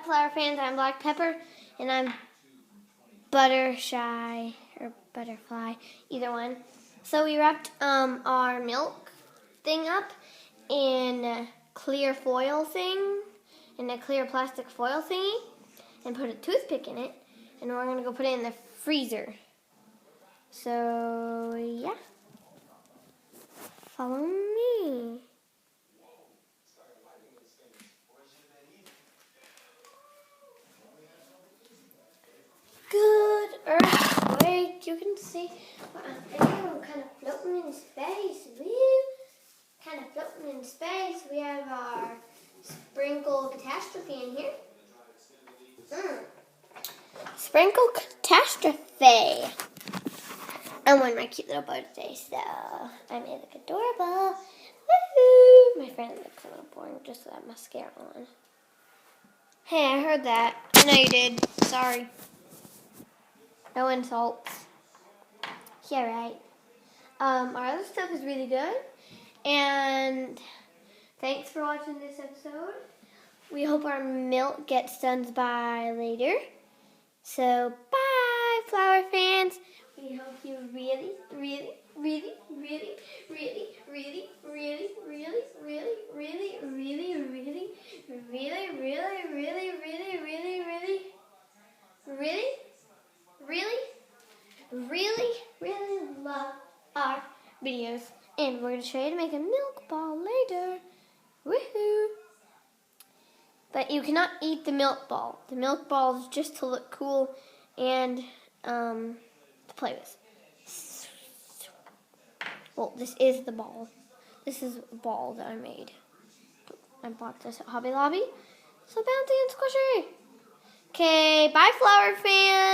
up, flower fans? I'm Black Pepper, and I'm Buttershy, or Butterfly, either one. So we wrapped our milk thing up in a clear foil thing, in a clear plastic foil thingy, and put a toothpick in it, and we're going to go put it in the freezer. So, yeah. Follow me. Good earthquake. You can see what I'm doing. I'm kind of floating in space. Woo! Kind of floating in space. We have our sprinkle catastrophe in here. Sprinkle catastrophe. I'm wearing my cute little bow today, so I may look adorable. Woohoo! My friend looks a little boring just with that mascara on. Hey, I heard that. I know you did. Sorry. No insults. Yeah, right. Our other stuff is really good. And thanks for watching this episode. We hope our milk gets done by later. So, bye, flower fans. We hope you really, really, really, really, really, really, really, really, really, really, really, really, really, really, really, really love our videos. And we're going to show you how to make a milk ball later. Woohoo! But you cannot eat the milk ball. The milk ball is just to look cool and to play with. Well, this is the ball. This is a ball that I made. I bought this at Hobby Lobby. So bouncy and squishy. Okay, bye flower fans.